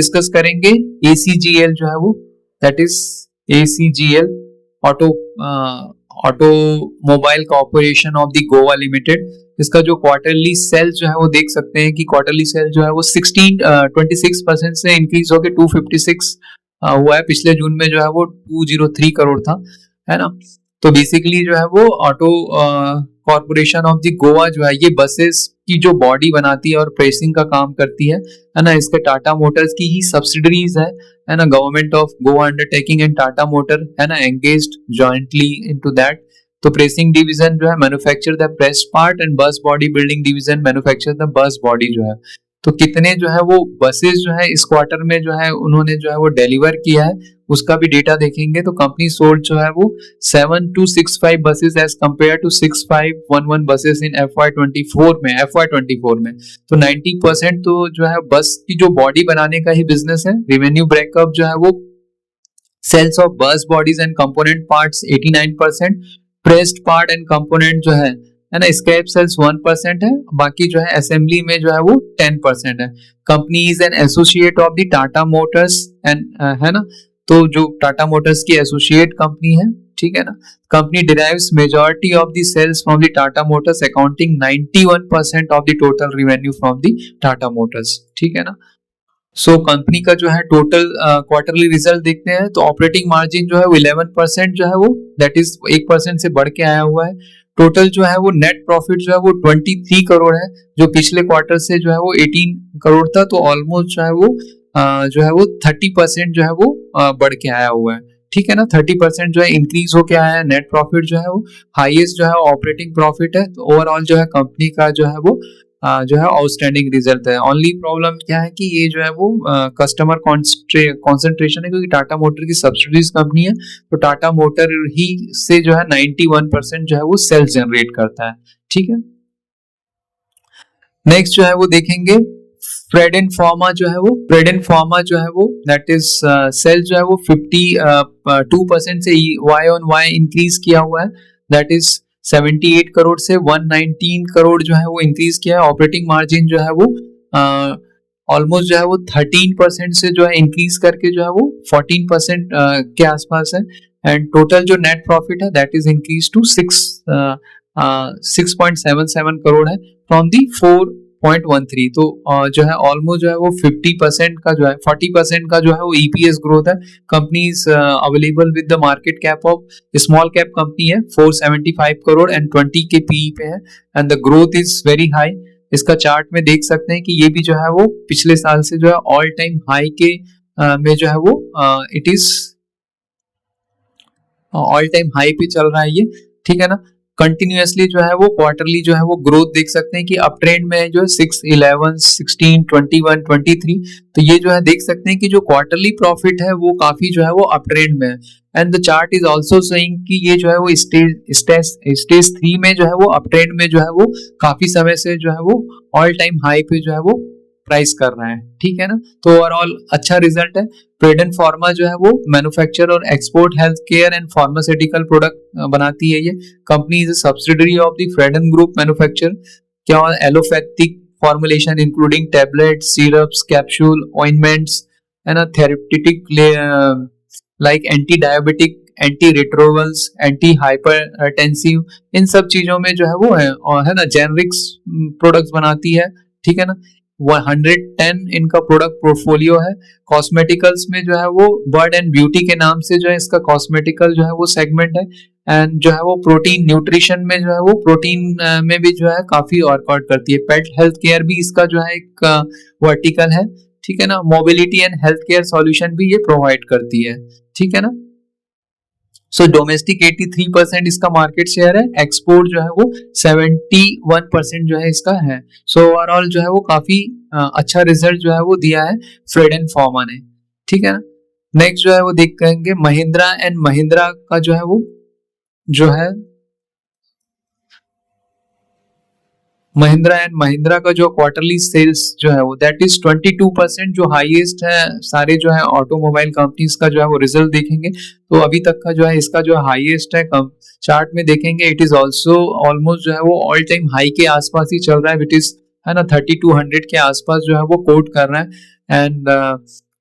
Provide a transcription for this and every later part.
Discuss करेंगे ACGL जो है वो, that is ACGL automobile corporation of the Goa limited. इसका जो क्वार्टरली सेल जो है वो देख सकते हैं कि क्वार्टरली सेल जो है वो 26% से इंक्रीज होकर 256 हुआ है। पिछले जून में जो है वो 203 करोड़ था, है ना। तो बेसिकली जो है वो auto corporation of the Goa जो है ये बसेस की जो बॉडी बनाती है और प्रेसिंग का काम करती है ना। इसके टाटा मोटर्स की ही सब्सिडरीज है ना। Government of Goa undertaking and Tata motor है ना एंगेज्ड जॉइंटली इनटू दैट। तो प्रेसिंग डिवीजन जो है manufacture the press part and bus body building division manufacture the bus body जो है। तो कितने जो है वो बसेस जो है इस क्वार्टर में जो है उन्होंने जो है वो डिलीवर किया है उसका भी डेटा देखेंगे। तो कंपनी सोल्ड जो है वो 7265 buses as compare to 6511 buses in FY24 में। तो 90% तो जो है बस की जो बॉडी बनाने का ही बिजनेस है। रेवेन्यू ब्रेकअप जो है वो सेल्स ऑफ बस bodies and component parts 89%, pressed part and component जो है ना स्क्रैप सेल्स 1% है, बाकी जो है असेंबली में जो है वो 10% है। Company is an associate of the Tata Motors and है ना। तो जो टाटा मोटर्स की एसोसिएट कंपनी है, ठीक है ना। Company derives majority of the sales from the Tata Motors accounting 91% of the total revenue from the Tata Motors, ठीक है ना। सो कंपनी का जो है टोटल क्वार्टरली रिजल्ट देखते हैं तो ऑपरेटिंग मार्जिन जो है वो 11% जो है वो दैट इज 1% से बढ़ के आया हुआ है। टोटल जो है वो नेट प्रॉफिट जो है वो 23 करोड़ है, जो पिछले क्वार्टर से जो है वो 18 करोड़ था। तो ऑलमोस्ट जो है वो 30% जो है वो बढ़ के आया हुआ है, ठीक है ना। 30% जो है इंक्रीज होके आया है। नेट प्रॉफिट जो है वो हाईएस्ट जो है ऑपरेटिंग प्रॉफिट है। तो ओवरऑल जो है कंपनी का जो है वो जो है आउटस्टैंडिंग रिजल्ट है। ओनली प्रॉब्लम क्या है कि ये जो है वो कस्टमर कॉन्सेंट्रेशन है, क्योंकि टाटा मोटर की सब्सिडीज कंपनी है। तो टाटा मोटर ही से जो है 91% जो है वो सेल्स जनरेट करता है, ठीक है। नेक्स्ट जो है वो देखेंगे फ्रेड एंड फार्मा जो है वो दैट इज सेल जो है वो 52% से Y-on-Y इंक्रीज किया हुआ है। दैट इज 78 करोड़ से 119 करोड़ जो है वो इंक्रीज किया है। ऑपरेटिंग मार्जिन जो है वो ऑलमोस्ट जो है वो 13% से जो है इंक्रीज करके जो है वो 14% के आसपास है। एंड टोटल जो नेट प्रॉफिट है that is increase to 6.77 crore है फ्रॉम दी 4.13। तो जो है ऑलमोस्ट जो है वो 40% का जो है वो EPS ग्रोथ है। Company is available with the market cap of small cap company है 475 करोड़ एंड 20 के PE पे है and the growth is very high. इसका चार्ट में देख सकते हैं कि ये भी जो है वो पिछले साल से जो है ऑल टाइम हाई के में जो है वो it is all time high पे चल रहा है ये, ठीक है ना। कंटिन्यूअसली जो है वो क्वार्टरली जो है वो ग्रोथ देख सकते हैं कि अप ट्रेंड में है जो 6, 11, 16, 21, 23। तो ये जो है देख सकते हैं कि जो क्वार्टरली प्रॉफिट है वो काफी जो है वो अप ट्रेंड में है। And the chart is also saying कि ये जो है वो स्टेज 3 में जो है वो अप ट्रेंड में जो है वो काफी समय से जो है वो ऑल टाइम हाई पे जो है वो प्राइस कर रहा है, ठीक है ना। तो ओवरऑल अच्छा रिजल्ट है। फ्रेड एंड फार्मा जो है वो मैन्युफैक्चर और export health care and pharmaceutical product बनाती है। ये company is a subsidiary of the Fredun group manufacture क्या allopathic formulation including tablet, syrups, capsule, ointments and therapeutic like anti diabetic, anti retrovirals, anti hypertensive, इन सब चीजों में जो है वो है ना जेनरिक्स प्रोडक्ट्स बनाती है, ठीक है ना। 110 इनका प्रोडक्ट पोर्टफोलियो है। कॉस्मेटिकल्स में जो है वो बर्ड एंड ब्यूटी के नाम से जो है इसका कॉस्मेटिकल जो है वो सेगमेंट है। एंड जो है वो प्रोटीन न्यूट्रिशन में जो है वो प्रोटीन में भी जो है काफी वर्कआउट करती है। पेट हेल्थ केयर भी इसका जो है एक वर्टिकल है, ठीक है ना। Mobility and health care solution भी ये प्रोवाइड करती है, ठीक है ना। सो डोमेस्टिक 83% इसका मार्केट शेयर है। एक्सपोर्ट जो है वो 71% जो है इसका है। सो ओवरऑल जो है वो काफी अच्छा रिजल्ट जो है वो दिया है फ्रेड एंड फार्मा ने, ठीक है ना। नेक्स्ट जो है वो देखेंगे महिंद्रा एंड महिंद्रा का जो है वो महिंद्रा एंड महिंद्रा का जो क्वार्टरली सेल्स जो है वो दैट इज 22% जो हाईएस्ट है सारे जो है ऑटोमोबाइल कंपनीज का जो है वो रिजल्ट देखेंगे तो अभी तक का जो है इसका जो हाईएस्ट है चार्ट में देखेंगे इट इज ऑल्सो ऑलमोस्ट जो है वो ऑल टाइम हाई के आसपास ही चल रहा है, विच इज है ना 3200 के आसपास जो है वो कोट कर रहा है। एंड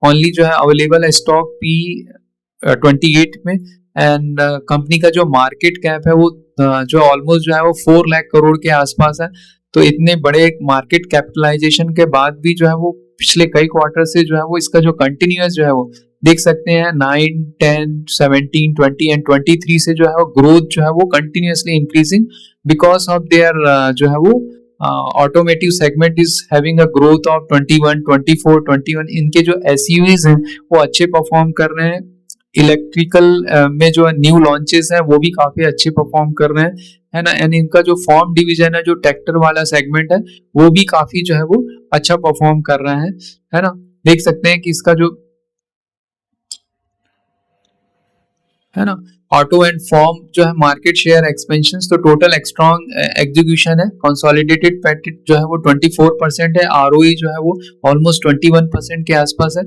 ओनली जो है अवेलेबल है स्टॉक P28 में। एंड कंपनी का जो मार्केट कैप है वो जो ऑलमोस्ट जो है वो 4 लाख करोड़ के आसपास है। तो इतने बड़े मार्केट कैपिटलाइजेशन के बाद भी जो है वो पिछले कई क्वार्टर से जो है वो इसका जो कंटिन्यूअस जो है वो देख सकते हैं 9, 10, 17, 20 एंड 23 से जो है वो ग्रोथ जो है वो continuously increasing because of their जो है वो automotive segment is having a growth of 21, 24, 21। इनके जो एसयूवीज हैं वो अच्छे परफॉर्म कर रहे हैं। इलेक्ट्रिकल में जो न्यू लॉन्चेस हैं वो भी काफी अच्छे परफॉर्म कर रहे हैं, है ना। एंड इनका जो फॉर्म डिवीजन है, जो ट्रैक्टर वाला सेगमेंट है, वो भी काफी जो है वो अच्छा परफॉर्म कर रहा है ना। देख सकते हैं कि इसका जो है ना ऑटो एंड फॉर्म जो है मार्केट शेयर एक्सपेंशन, तो टोटल स्ट्रॉन्ग एग्जीक्यूशन है। कंसोलिडेटेड पैकेट जो है वो 24% है। आरओई जो है वो ऑलमोस्ट 21% के आसपास है।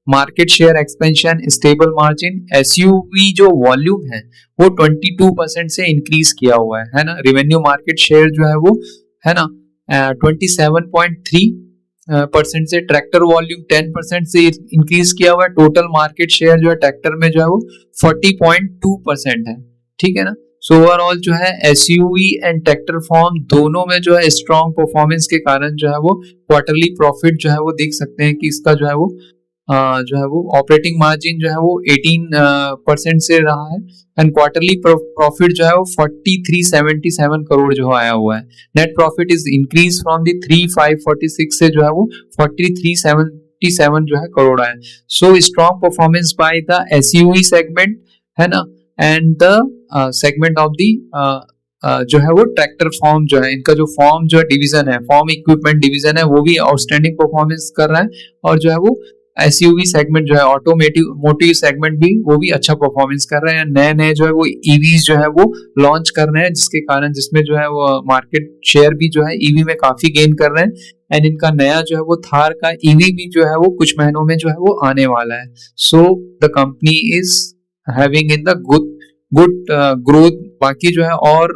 Market share expansion, stable margin. SUV जो वॉल्यूम है वो 22% से इंक्रीज किया हुआ है ना। रेवेन्यू मार्केट शेयर जो है वो है ना 27.3% से। ट्रैक्टर वॉल्यूम 10% से इंक्रीज किया हुआ है। टोटल मार्केट शेयर जो है ट्रैक्टर में जो है वो 40.2% है, ठीक है ना। सो ओवरऑल जो है एसयूवी एंड ट्रैक्टर फॉर्म दोनों में जो है स्ट्रॉन्ग परफॉर्मेंस के कारण जो है वो क्वार्टरली प्रॉफिट जो है वो देख सकते हैं कि इसका जो है वो ऑपरेटिंग मार्जिन जो है वो 18% से रहा है। एंड क्वार्टरली प्रॉफिट जो है वो 4377 करोड़ जो आया हुआ है। Net profit is increase from the 3546 से जो है वो 4377 जो है करोड़ आया। So strong performance by the SUV segment, है ना। And the segment of the जो है वो ट्रैक्टर फॉर्म जो है, इनका जो फॉर्म जो डिवीजन है, फॉर्म इक्विपमेंट डिवीजन है, वो भी आउटस्टैंडिंग परफॉर्मेंस कर रहा है। और जो है वो एसयूवी सेगमेंट जो है मोटिव सेगमेंट भी वो भी अच्छा परफॉर्मेंस कर रहे हैं। नए नए जो है वो ईवीज जो है वो लॉन्च कर रहे हैं, जिसके कारण जिसमें जो है वो मार्केट शेयर भी जो है ईवी में काफी गेन कर रहे हैं। एंड इनका नया जो है वो थार का ईवी भी जो है वो कुछ महीनों में जो है वो आने वाला है। So the company is having in the good growth. बाकी जो है और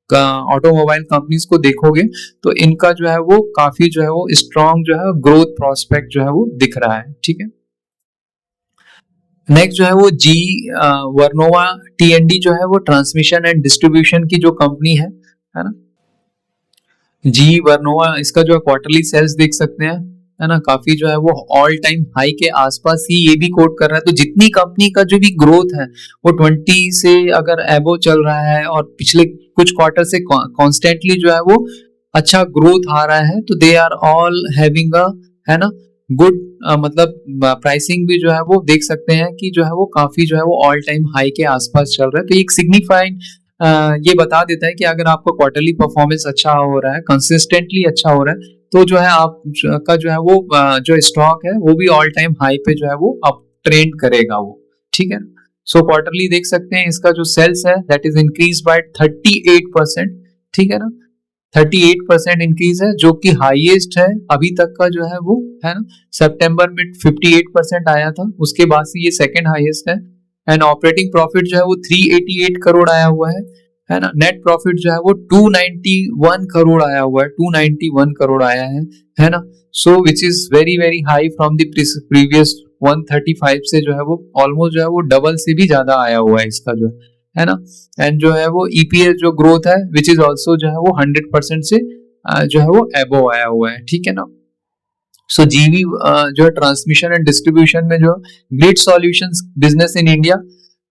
ऑटोमोबाइल कंपनीज को देखोगे तो इनका जो है वो काफी जो है वो स्ट्रॉन्ग जो है ग्रोथ प्रोस्पेक्ट जो है वो दिख रहा है, ठीक है। नेक्स्ट जो है वो जी वर्नोवा टीएनडी जो है वो ट्रांसमिशन एंड डिस्ट्रीब्यूशन की जो कंपनी है ना। जी वर्नोवा, इसका जो है क्वार्टरली सेल्स देख सकते हैं, है ना, काफी जो है वो ऑल टाइम हाई के आसपास ही ये भी कोट कर रहा है। तो जितनी कंपनी का जो भी ग्रोथ है वो 20 से अगर एबो चल रहा है और पिछले कुछ क्वार्टर से कॉन्स्टेंटली जो है वो अच्छा ग्रोथ आ रहा है, तो they are all having a, है ना, गुड मतलब प्राइसिंग भी जो है वो देख सकते हैं कि जो है वो काफी जो है वो ऑल टाइम हाई के आसपास चल रहा है। तो एक सिग्निफाइंग ये बता देता है कि अगर आपका क्वार्टरली परफॉर्मेंस अच्छा हो रहा है, कंसिस्टेंटली अच्छा हो रहा है, तो जो है आप का जो है वो जो स्टॉक है वो भी ऑल टाइम हाई पे जो है वो अप ट्रेंड करेगा वो, ठीक है। सो क्वार्टरली देख सकते हैं इसका जो सेल्स है दैट इज इंक्रीज बाय 38%, ठीक है ना। 38% इंक्रीज है, जो कि हाईएस्ट है अभी तक का जो है वो, है ना। सितंबर में 58% आया था, उसके बाद से ये सेकंड हाईएस्ट है। एंड ऑपरेटिंग प्रॉफिट जो है वो 388 करोड़ आया हुआ है ना। नेट प्रॉफिट जो है वो 291 करोड़ आया हुआ है, 291 करोड़ आया है ना। So which is very very high from the previous 135 से जो है वो ऑलमोस्ट जो है वो डबल से भी ज्यादा आया हुआ है इसका जो है ना। एंड जो है वो ईपीएस जो ग्रोथ है विच इज ऑल्सो जो है वो 100% से जो है वो एबो आया हुआ है, ठीक है ना। सो जीवी जो है ट्रांसमिशन एंड डिस्ट्रीब्यूशन में जो grid solutions business in India,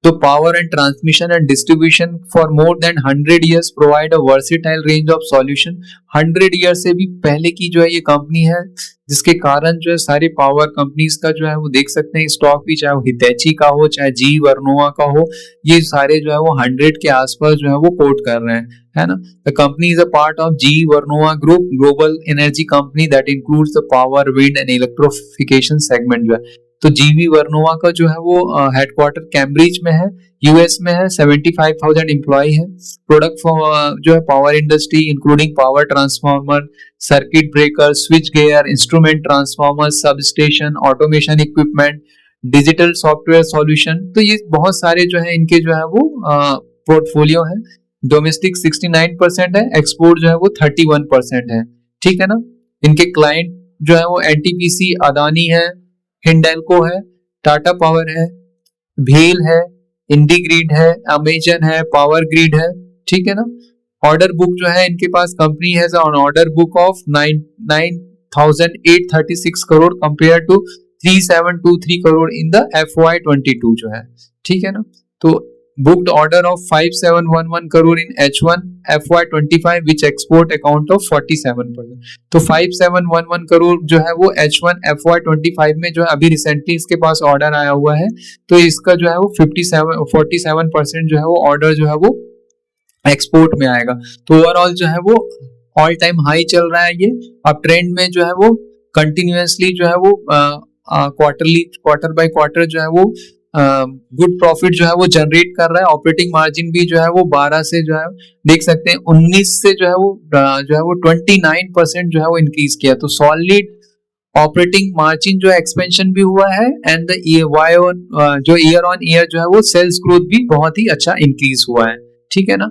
तो power and transmission and distribution for more than 100 years provide a versatile range of solution. 100 years से भी पहले की जो है ये कंपनी है, जिसके कारण जो है सारे पावर कंपनीज का जो है वो देख सकते हैं स्टॉक भी, चाहे वो हितैची का हो चाहे जी वर्नोवा का हो, ये सारे जो है वो 100 के आसपास जो है वो कोट कर रहे हैं, है ना। The company is a part of GE Vernova group, global energy company that includes the power, wind and electrification segment जो है। तो जीवी वर्नोवा का जो है वो हेडक्वार्टर कैम्ब्रिज में है, यूएस में है। 75,000 एम्प्लॉय है। प्रोडक्ट जो है power industry including power transformer, circuit breaker, switch gear, instrument transformer, sub station, automation equipment, digital software solution. तो ये बहुत सारे जो है इनके जो है वो पोर्टफोलियो है। डोमेस्टिक 69% है, एक्सपोर्ट जो है वो 31% है, ठीक है ना। इनके क्लाइंट जो है वो एनटीपीसी, अदानी है, हिंडेल्को है, टाटा पावर है, भेल है, इंडीग्रिड है, अमेजन है, पावर ग्रिड है, ठीक है ना। ऑर्डर बुक जो है इनके पास, company has on order book of 9,836 crore compare to 3,723 crore in the FY22 जो है, ठीक है ना। तो booked order of 5,711 crore in H1 FY25 which export account of 47%। तो 5,711 करोड़ जो है वो H1 FY25 में जो है अभी रिसेंटली इसके पास ऑर्डर आया हुआ है, तो इसका जो है वो 47% जो है वो ऑर्डर जो है वो एक्सपोर्ट में आएगा। तो ओवरऑल जो है वो ऑल टाइम हाई चल रहा है ये। अब ट्रेंड में जो है वो कंटिन्यूसली जो है वो क्वार्टर बाय क्वार्टर जो है वो गुड प्रॉफिट जो है वो जनरेट कर रहा है। ऑपरेटिंग मार्जिन भी जो है वो 12 से जो है देख सकते हैं 19 से जो है वो 29% जो है वो इंक्रीज किया। तो सॉलिड ऑपरेटिंग मार्जिन जो एक्सपेंशन भी हुआ है and the year on year जो है वो सेल्स ग्रोथ भी बहुत ही अच्छा इंक्रीज हुआ है, ठीक है ना।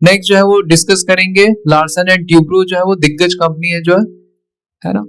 नेक्स्ट जो है वो डिस्कस करेंगे लार्सन एंड ट्यूब्रो जो है वो दिग्गज कंपनी है जो है ना।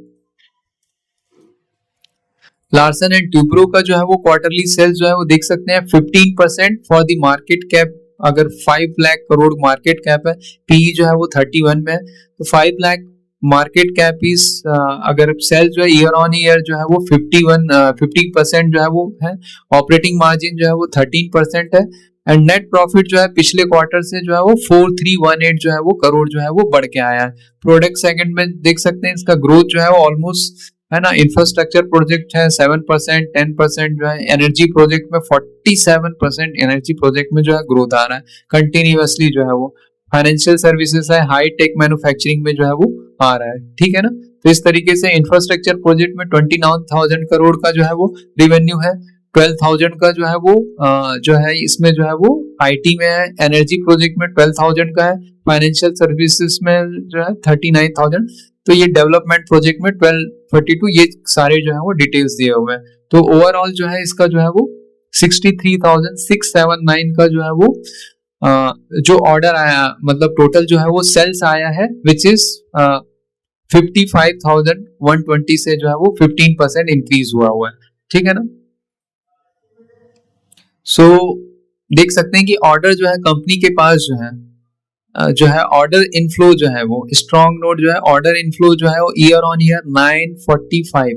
लार्सन एंड ट्यूब्रो का जो है वो क्वार्टरली सेल्स जो है वो देख सकते हैं 15% फॉर द मार्केट कैप। अगर 5 लाख करोड़ मार्केट कैप है, पीई जो है वो 31 में है, तो 5 लाख मार्केट कैप इज अगर सेल्स जो है ईयर ऑन ईयर जो है वो 50% जो है वो है। ऑपरेटिंग मार्जिन जो है वो 13% है एंड नेट प्रॉफिट जो है पिछले क्वार्टर से जो है वो 4318 जो है वो करोड़ जो है वो बढ़ के आया है। प्रोडक्ट सेगमेंट में देख सकते हैं इसका ग्रोथ जो है वो ऑलमोस्ट है ना। इंफ्रास्ट्रक्चर प्रोजेक्ट है 7%, 10% जो है। एनर्जी प्रोजेक्ट में 47% एनर्जी प्रोजेक्ट में जो है ग्रोथ आ रहा है कंटिन्यूअसली जो है वो। फाइनेंशियल सर्विसेज है, हाई टेक मैन्युफैक्चरिंग में जो है वो आ रहा है, ठीक है ना। तो इस तरीके से इंफ्रास्ट्रक्चर प्रोजेक्ट में 29,000 करोड़ का जो है वो रेवेन्यू है। 12,000 का जो है वो जो है इसमें जो है वो आईटी में है। एनर्जी प्रोजेक्ट में 12,000 का है। फाइनेंशियल सर्विसेज में जो है 39,000। तो ये डेवलपमेंट प्रोजेक्ट में 1232, ये सारे जो है वो डिटेल्स दिए हुए हैं। तो ओवरऑल जो है इसका जो है वो 63,679 का जो है वो जो ऑर्डर आया, मतलब टोटल जो है वो सेल्स आया है विच इज 55,120 से जो है वो 15% इंक्रीज हुआ है, ठीक है ना। सो देख सकते हैं कि ऑर्डर जो है कंपनी के पास जो है ऑर्डर इनफ्लो जो है वो स्ट्रॉन्ग नोट जो है ऑर्डर इनफ्लो जो है वो ईयर ऑन ईयर 945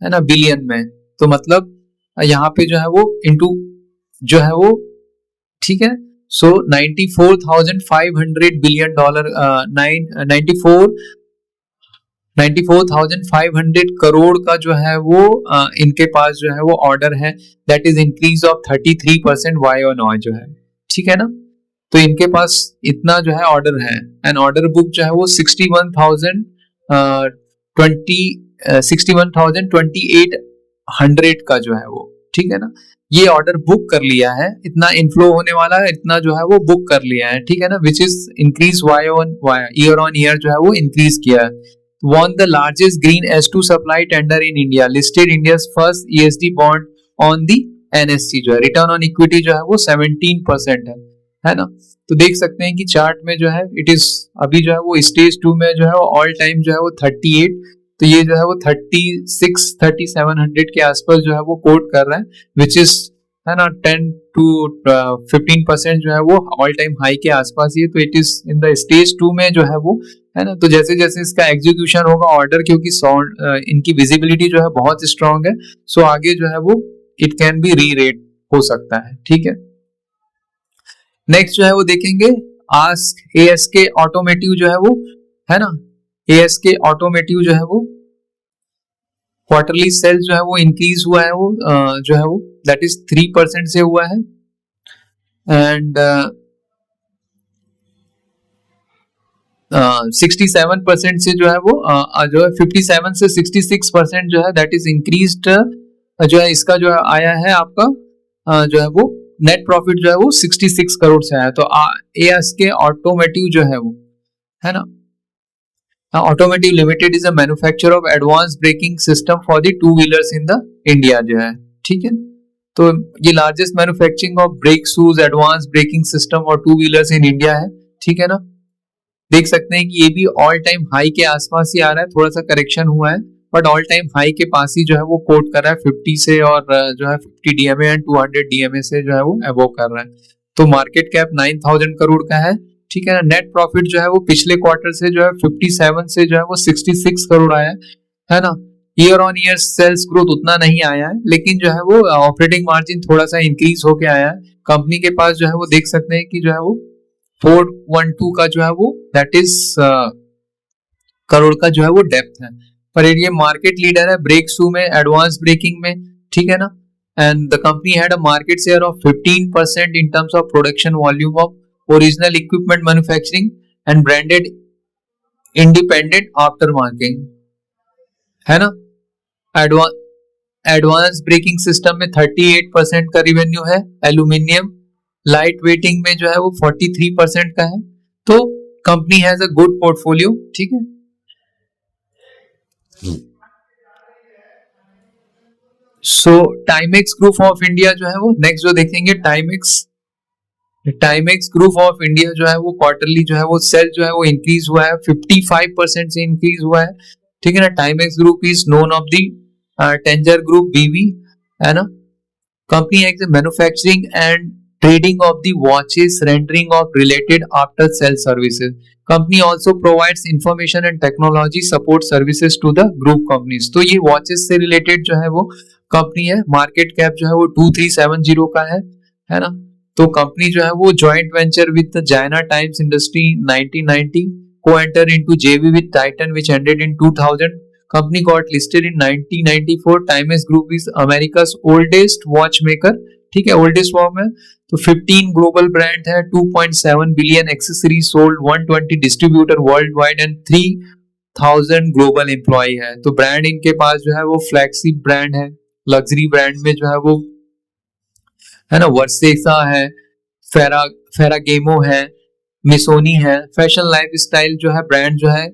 है ना बिलियन में। तो मतलब यहाँ पे जो है वो इनटू जो है वो, ठीक है। सो 94,500 बिलियन डॉलर 94,500 करोड़ का जो है वो इनके पास जो है वो ऑर्डर है। That is increase of 33% Y on Y जो है, ठीक है ना। तो इनके पास इतना जो है ऑर्डर है एंड ऑर्डर बुक जो है वो 61,2800 का जो है वो, ठीक है ना। ये ऑर्डर बुक कर लिया है, इतना इनफ्लो होने वाला है, इतना जो है वो बुक कर लिया है, ठीक है ना। Which is increase Y on year जो है वो इंक्रीज किया है। won the largest green S2 supply tender in India, listed India's first ESG bond on the NSE जो है। रिटर्न ऑन इक्विटी जो है वो 17% है ना। तो देख सकते हैं कि चार्ट में जो है इट इज अभी जो है वो स्टेज 2 में जो है वो ऑल टाइम जो है वो 38, तो ये जो है वो 3700 के आसपास जो है वो कोट कर रहा है विच इज है ना 10 to 15% जो है वो ऑल टाइम हाई के आसपास ही है। तो it is in the stage 2 में जो है वो है ना। तो जैसे जैसे इसका एग्जीक्यूशन होगा ऑर्डर, क्योंकि इनकी विजिबिलिटी जो है बहुत स्ट्रांग है, सो आगे जो है वो इट कैन बी री रेट हो सकता है, ठीक है। नेक्स्ट जो है वो देखेंगे ASK ऑटोमेटिव जो है वो है ना। ASK ऑटोमेटिव जो है वो क्वार्टरली सेल्स जो है वो इंक्रीज हुआ है वो जो है वो दैट इज 3% से हुआ है एंड 67% से जो है वो जो है 57 से 66% जो है दैट इज इंक्रीज्ड जो है इसका जो आया है आपका जो है वो नेट प्रॉफिट जो है वो 66 करोड़ से आया। तो ASK ऑटोमेटिव जो है वो है ना। Automotive limited is a manufacturer of advance braking system for the 2 wheelers in the India जो है, ठीक है। तो ये largest manufacturing of brake shoes advance braking system और 2 व्हीलर्स इन इंडिया है, ठीक है ना। देख सकते हैं कि ये भी ऑल टाइम हाई के आसपास ही आ रहा है, थोड़ा सा करेक्शन हुआ है बट ऑल टाइम हाई के पास ही जो है वो कोट कर रहा है 50 से, और जो है 50 डीएमए एंड 200 डीएमए से जो है वो अबव कर रहा है। तो मार्केट कैप 9000 करोड़ का है, ठीक है ना। नेट प्रॉफिट जो है वो पिछले क्वार्टर से जो है 57 से जो है वो 66 करोड़ आया है ना। Year on year sales growth उतना नहीं आया है, लेकिन जो है वो ऑपरेटिंग मार्जिन थोड़ा सा इंक्रीज होके आया है। कंपनी के पास जो है वो देख सकते हैं कि जो है वो 412 का जो है वो दैट इज करोड़ का जो है वो डेप्थ है। पर ये मार्केट लीडर है ब्रेक थ्रू में, एडवांस ब्रेकिंग में, ठीक है ना। And the company had a market share of 15% in terms of production volume of original equipment manufacturing and branded independent after marketing, है ना। एडवांस ब्रेकिंग सिस्टम में 38% का रिवेन्यू है। एल्यूमिनियम लाइट वेटिंग में जो है वो 43% का है। तो company has a good portfolio, ठीक है। सो टाइमेक्स ग्रुप ऑफ इंडिया जो है वो नेक्स्ट जो देखेंगे, टाइमेक्स ग्रुप ऑफ इंडिया जो है वो क्वार्टरली जो है वो सेल जो है वो इंक्रीज हुआ है, 55% से इंक्रीज हुआ है, ठीक है ना। Timex group is known of the टेंजर group बीवी, है ना। Company has manufacturing and trading of the watches, rendering of related after sale services. Company also provides information and technology support services to the group companies. तो ये watches से related जो है वो company है। मार्केट कैप जो है वो 2370 का है ना। तो कंपनी जो है वो जॉइंट वेंचर विद जायना times industry 1990, co-enter into JV with Titan which ended in 2000. Company got listed in 1994. Timex Group is America's oldest watchmaker, ठीक है, ओल्डेस्ट फॉर्म है। तो 15 ग्लोबल ब्रांड है, 2.7 billion accessories sold, 120 distributor worldwide and 3000 global employ है। तो brand इनके पास जो है वो फ्लैगशिप ब्रांड है। लग्जरी ब्रांड में जो है वो है ना वर्सेसा है, फेरागेमो है, मिसोनी है। फैशन लाइफस्टाइल जो है ब्रांड जो है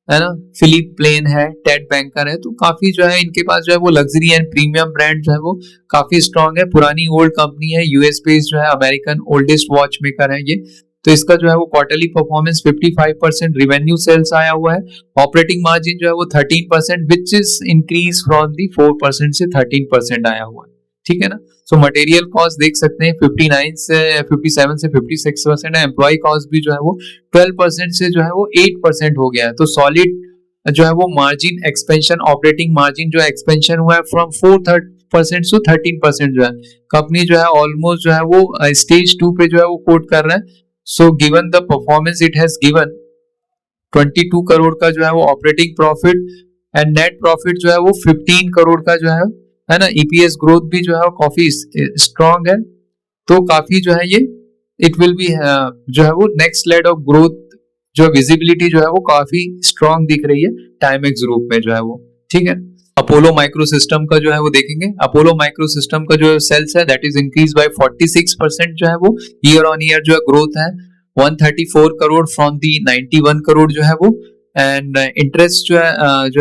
ना फिलिप प्लेन है, टेड बैंकर है। तो काफी जो है इनके पास जो है वो लग्जरी एंड प्रीमियम ब्रांड जो है वो काफी स्ट्रॉन्ग है। पुरानी ओल्ड कंपनी है, यूएस बेस्ड जो है, अमेरिकन ओल्डेस्ट वॉच मेकर है ये। तो इसका जो है वो क्वार्टरली परफॉर्मेंस 55% रिवेन्यू सेल्स आया हुआ है। ऑपरेटिंग मार्जिन जो है वो 13% विच इज इंक्रीज फ्रॉम दी 4% से 13% आया हुआ है, ठीक है ना। सो मटेरियल कॉस्ट देख सकते हैं 57 से 56% है। एम्प्लॉय कॉस्ट भी जो है वो 12% से जो है वो 8% हो गया है। तो सॉलिड जो है वो मार्जिन एक्सपेंशन, ऑपरेटिंग मार्जिन जो एक्सपेंशन हुआ है फ्रॉम 4% टू 13% जो है। कंपनी जो है ऑलमोस्ट जो है वो स्टेज 2 पे जो है वो कोट कर रहा है। So given the performance it has given 22 crore का जो है वो operating profit and net profit जो है वो 15 करोड़ का जो है ना। ईपीएस ग्रोथ भी जो है वो काफी स्ट्रॉन्ग है। तो काफी जो है ये इट विल बी जो है वो नेक्स्ट लेड ऑफ ग्रोथ, जो विजिबिलिटी जो है वो काफी स्ट्रॉन्ग दिख रही है टाइमेक्स ग्रुप में जो है वो, ठीक है। अपोलो माइक्रो सिस्टम का जो है वो देखेंगे। अपोलो माइक्रो सिस्टम का जो सेल्स है दैट इज इंक्रीज बाय 46% जो है वो ईयर ऑन ईयर जो है ग्रोथ है। 134 करोड़ फ्रॉम दी 91 करोड़ जो है वो। एंड इंटरेस्ट जो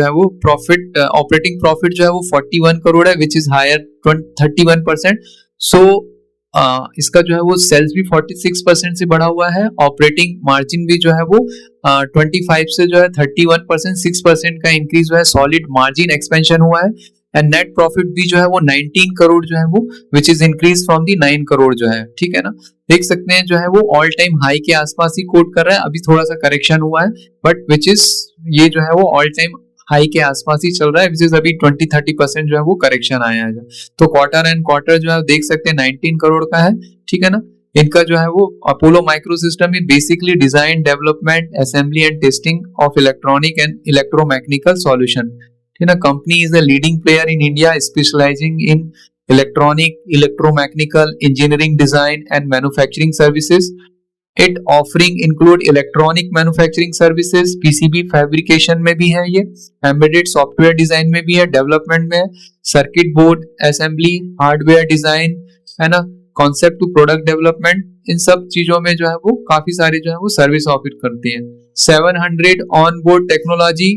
है वो प्रॉफिट, ऑपरेटिंग प्रॉफिट जो है वो 41 करोड़ है विच इज हायर 31%। सो इसका जो है वो सेल्स भी 46% से बढ़ा हुआ है। ऑपरेटिंग मार्जिन भी जो है वो 25 से जो है 31%, 6% का इंक्रीज हुआ है। सॉलिड मार्जिन एक्सपेंशन हुआ है। एंड नेट प्रॉफिट भी जो है वो 19 करोड़ जो है वो विच is increase from the 9 crore जो है, ठीक है ना। देख सकते हैं जो है वो ऑल टाइम हाई के आसपास ही कोट कर रहा है। अभी थोड़ा सा करेक्शन हुआ है बट विच इज ये जो है वो ऑल टाइम हाई के आसपास ही चल रहा है, विच इज अभी 20-30% जो है वो करेक्शन आया है। तो क्वार्टर एंड क्वार्टर जो है देख सकते हैं 19 करोड़ का है, ठीक है ना। इनका जो है वो Apollo micro system is basically design, development, assembly and testing of electronic and electromechanical solution, ठीक है ना। Company is a leading player in India specialising in electronic, electromechanical, engineering design and manufacturing services. It offering include electronic manufacturing services, PCB fabrication में भी है ये, embedded software design में भी है, डेवलपमेंट में, circuit board assembly, hardware design, है ना, कॉन्सेप्ट टू प्रोडक्ट डेवलपमेंट, इन सब चीजों में जो है वो काफी सारी जो है वो सर्विस ऑफर करती है। 700 on board technology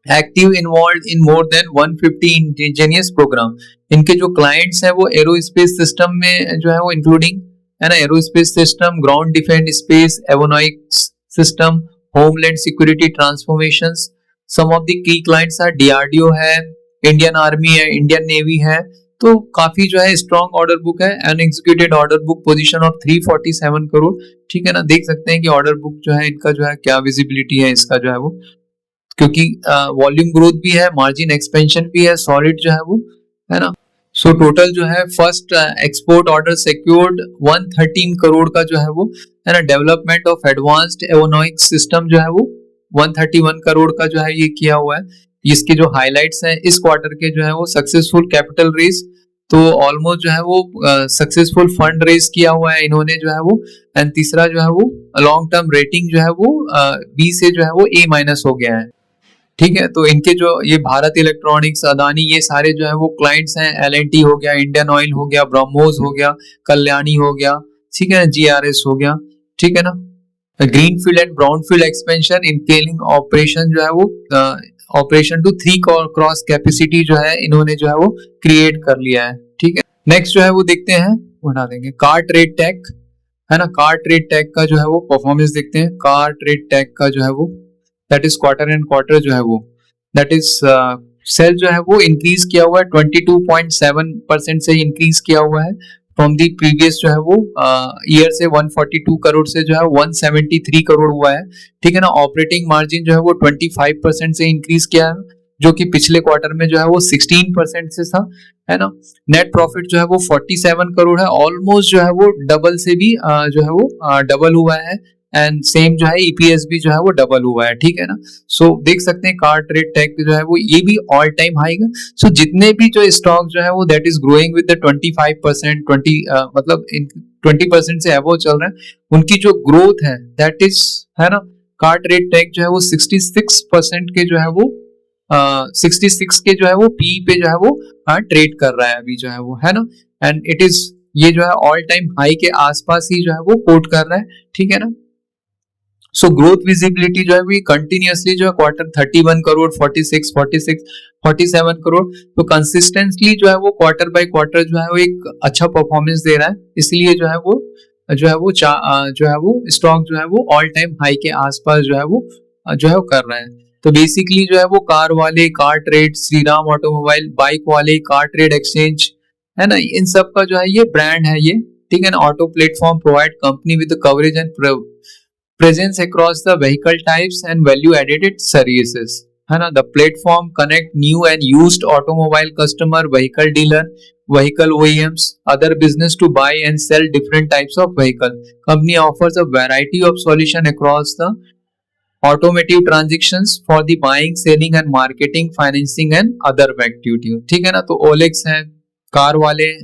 active involve in more than 150 indigenous programme. इनके जो क्लाइंट्स हैं वो एरोस्पेस सिस्टम में जो है वो इंक्लूडिंग, है ना, aerospace system, ground defence space, avionics system, homeland security, transformations, some of the key clients है डीआरडीओ है, इंडियन आर्मी है, इंडियन नेवी है। तो काफी जो है स्ट्रॉन्ग ऑर्डर बुक है। Unexecuted order book position of 347 crore. ठीक है ना, देख सकते हैं कि ऑर्डर बुक जो है इनका जो है क्या विजिबिलिटी है इसका जो है वो, क्योंकि वॉल्यूम ग्रोथ भी है, मार्जिन एक्सपेंशन भी है, सॉलिड जो है वो, है ना। सो टोटल जो है first export order secured 113 crore का जो है वो, है ना। Development of advanced avionics system जो है वो 131 करोड़ का जो है ये किया हुआ है। इसके जो हाइलाइट्स हैं इस क्वार्टर के जो है वो, सक्सेसफुल कैपिटल रेज, तो ऑलमोस्ट जो है वो सक्सेसफुल फंड रेज किया हुआ है इन्होंने जो है वो। एंड तीसरा जो है वो लॉन्ग टर्म रेटिंग जो है वो बी से जो है वो A- हो गया है। ठीक है, तो इनके जो ये भारत इलेक्ट्रॉनिक्स, अदानी, ये सारे जो है वो क्लाइंट्स हैं। एल&टी हो गया, इंडियन ऑयल हो गया, ब्रह्मोस हो गया, कल्याणी हो गया, ठीक है, GRS हो गया, ठीक है ना। Greenfield and brownfield expansion including operation जो है वो ऑपरेशन टू 3 क्रॉस कैपेसिटी जो है इन्होंने जो है वो क्रिएट कर लिया है। ठीक है, नेक्स्ट जो है वो देखते हैं, उठा देंगे कार ट्रेड टेक, है ना। कार ट्रेड टेक का जो है वो परफॉर्मेंस देखते हैं। कार ट्रेड टेक का जो है वो, that is quarter and quarter जो है वो, दैट इज सेल जो है वो इंक्रीज किया हुआ है 22.7% से इंक्रीज किया हुआ है फ्रॉम दी प्रीवियस जो है वो ईयर से 142 करोड़ से जो है 173 करोड़ हुआ है। ठीक है ना। ऑपरेटिंग मार्जिन जो है वो 25% से इंक्रीज किया है, जो कि पिछले क्वार्टर में जो है वो 16% से था, है ना। नेट प्रॉफिट जो है वो 47 करोड़ है, ऑलमोस्ट जो है वो डबल से भी जो है वो डबल हुआ है। एंड सेम जो है ईपीएस भी जो है वो डबल हुआ है। ठीक है ना। सो देख सकते हैं कार ट्रेड टेक जो है वो, ये भी ऑल टाइम हाई है। सो जितने भी जो स्टॉक जो है वो that is growing with the 25%, 20% से अबव चल रहे हैं, उनकी जो ग्रोथ है दैट इज, है ना। कार ट्रेड टेक जो है वो 66% के जो है वो 66 के जो है वो पी पे जो है वो ट्रेड कर रहा है अभी जो है वो, है ना। एंड इट इज, ये जो है ऑल टाइम हाई के आसपास ही जो है वो कोट कर रहा है। ठीक है ना। सो ग्रोथ विजिबिलिटी जो है वो कंटिन्यूअसली जो है क्वार्टर 31 करोड़, 46, 46, 47 करोड़, तो कंसिस्टेंटली जो है वो क्वार्टर बाय क्वार्टर जो है वो एक अच्छा परफॉर्मेंस दे रहा है। इसलिए जो है वो जो है वो स्टॉक जो है वो ऑल टाइम हाई के आसपास जो है वो कर रहा है। तो बेसिकली जो है वो कार वाले car trade, Shriram automobile, bike वाले कार ट्रेड एक्सचेंज, है ना, इन सब का जो है ये ब्रांड है ये। ठीक है ना। Auto platform provide company with coverage and presence across the vehicle types and value added services, है ना। The platform connect new and used automobile customer, vehicle dealer, vehicle OEMs, other business to buy and sell different types of vehicle. Company offers a variety of solution across the automotive transactions for the buying, selling and marketing, financing and other activity। ठीक है ना। तो OLX है, car वाले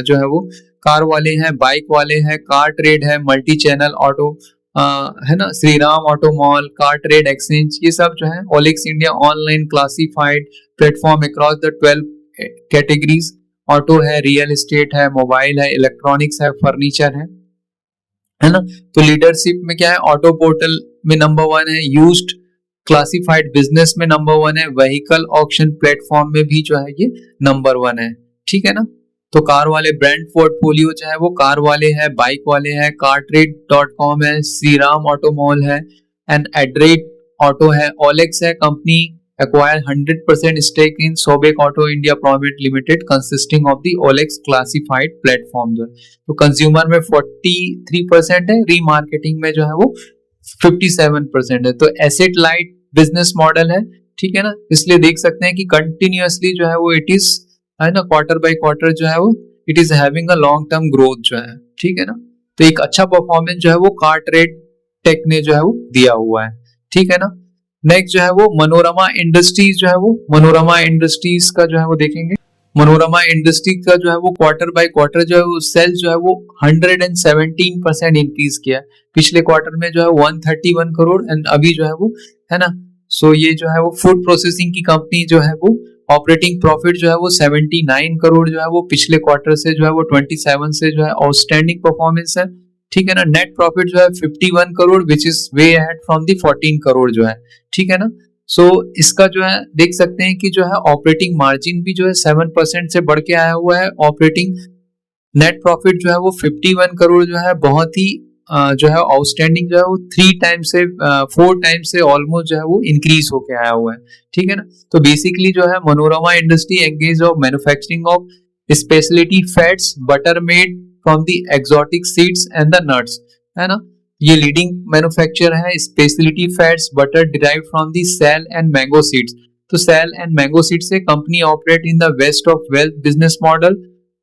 जो है वो car वाले हैं, बाइक वाले हैं, कार ट्रेड है, मल्टी चैनल ऑटो, है ना, Shriram auto mall, car trade exchange, ये सब जो है OLX India online classified platform across the 12 categories. Auto है, रियल एस्टेट है, मोबाइल है, इलेक्ट्रॉनिक्स है, फर्नीचर है ना। तो लीडरशिप में क्या है, ऑटो पोर्टल में नंबर 1 है, यूज्ड क्लासिफाइड बिजनेस में नंबर 1 है, व्हीकल ऑक्शन प्लेटफॉर्म में भी जो है ये नंबर 1 है। ठीक है ना। तो कार वाले ब्रांड पोर्टफोलियो चाहे वो कार वाले है, बाइक वाले है, cartrade.com है, श्रीराम ऑटो मॉल है, एंड एड्रेट ऑटो है, ओलेक्स है। Company acquired 100% stake in Sobek Auto India Private Limited consisting of the OLX classified platform। जो तो कंज्यूमर में 43% है, रीमार्केटिंग में जो है वो 57% है। तो एसेट लाइट बिजनेस मॉडल है। ठीक है ना। इसलिए देख सकते हैं कि कंटिन्यूअसली जो है वो इट इज, है ना, क्वार्टर बाय क्वार्टर जो है वो it is having a long term growth जो है। ठीक है ना। तो एक अच्छा परफॉर्मेंस जो है वो कार ट्रेड टेक ने जो है वो दिया हुआ है। ठीक है ना। नेक्स्ट जो है वो मनोरमा इंडस्ट्रीज जो है वो, मनोरमा इंडस्ट्रीज का जो है वो देखेंगे। मनोरमा इंडस्ट्रीज का जो है वो क्वार्टर बाय क्वार्टर जो है वो सेल जो है वो 117% इंक्रीज किया। पिछले क्वार्टर में जो है 131 करोड़ एंड अभी जो है वो, है ना। सो ये जो है वो फूड प्रोसेसिंग की कंपनी जो है वो ऑपरेटिंग प्रॉफिट जो है वो 79 करोड़ जो है वो पिछले क्वार्टर से जो है वो 27 से जो है आउटस्टैंडिंग परफॉर्मेंस है। ठीक है ना। नेट प्रॉफिट जो है 51 crore which is way ahead from the 14 crore जो है। ठीक है ना। सो इसका जो है देख सकते हैं कि जो है ऑपरेटिंग मार्जिन भी जो है 7% से बढ़ के आया हुआ है। ऑपरेटिंग नेट प्रॉफिट जो है वो 51 करोड़ जो है बहुत ही जो है आउटस्टैंडिंग जो है वो 4 टाइम्स से ऑलमोस्ट जो है वो इंक्रीज होके आया हुआ है, ठीक है ना। तो बेसिकली जो है Manorama industry engage of manufacturing of speciality fats butter made from the exotic seeds and the nuts, है ना। ये लीडिंग मैन्युफैक्चर है speciality fats butter derived from the sal and mango seeds. तो सेल एंड मैंगो सीड से company operate in the waste of wealth business model,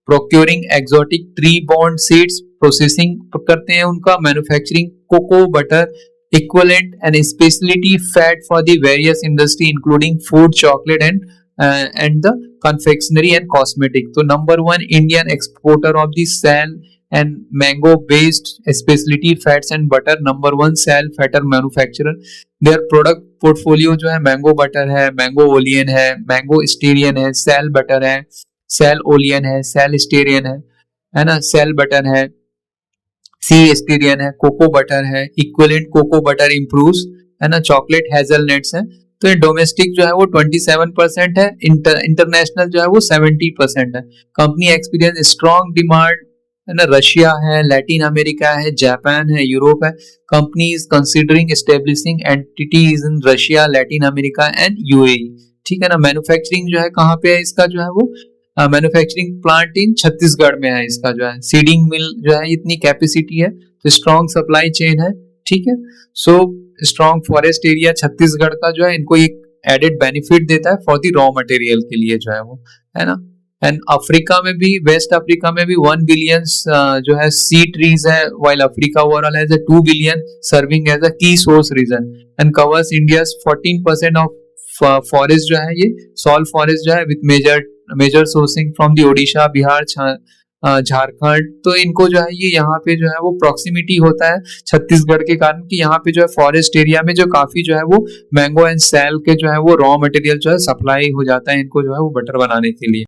procuring exotic tree bond seeds, processing करते हैं उनका, manufacturing cocoa butter equivalent and speciality fat for the various industry including food, chocolate and the confectionery and cosmetic. तो number 1 Indian exporter of the sal and mango based speciality fats and butter, number 1 sal fatter manufacturer. Their product portfolio जो है mango butter है, mango olein है, mango stearin है, sal butter है, sal olein है, सेल स्टेरियन है ना, सेल बटर है, सी स्टेरियन है, कोको बटर है, इक्विवेलेंट कोको बटर इम्प्रूव्स, है ना, चॉकलेट हेजलनट्स है। तो ये डोमेस्टिक जो है वो 27% है, इंटरनेशनल जो है वो 70% है। कंपनी एक्सपीरियंस स्ट्रॉन्ग डिमांड, है ना, रशिया है, लैटिन अमेरिका है, जापान है, यूरोप है। Company is considering establishing entities in Russia, Latin America and UAE, ठीक है ना। मैन्युफैक्चरिंग जो है कहाँ पे है इसका, जो है वो मैन्युफैक्चरिंग प्लांट इन छत्तीसगढ़ में है इसका, जो है सीडिंग मिल जो है इतनी कैपेसिटी है, तो स्ट्रॉन्ग सप्लाई चेन है, ठीक है। So strong forest area Chhattisgarh का जो है इनको एक एडेड बेनिफिट देता है फॉर द रॉ मटेरियल के लिए, जो है वो, है ना। एंड अफ्रीका में भी, वेस्ट अफ्रीका में भी 1 बिलियन जो है सी ट्रीज है, while Africa overall has 2 billion serving as a key source region and covers India's 14% of forest जो है ये सॉल फॉरेस्ट जो है with major sourcing from the Odisha, Bihar, Jharkhand. तो इनको जो है ये यहाँ पे जो है वो प्रॉक्सिमिटी होता है छत्तीसगढ़ के कारण कि यहाँ पे जो है फॉरेस्ट एरिया में जो काफी जो है वो मैंगो एंड सेल के जो है वो रॉ मटेरियल जो है सप्लाई हो जाता है इनको जो है वो बटर बनाने के लिए।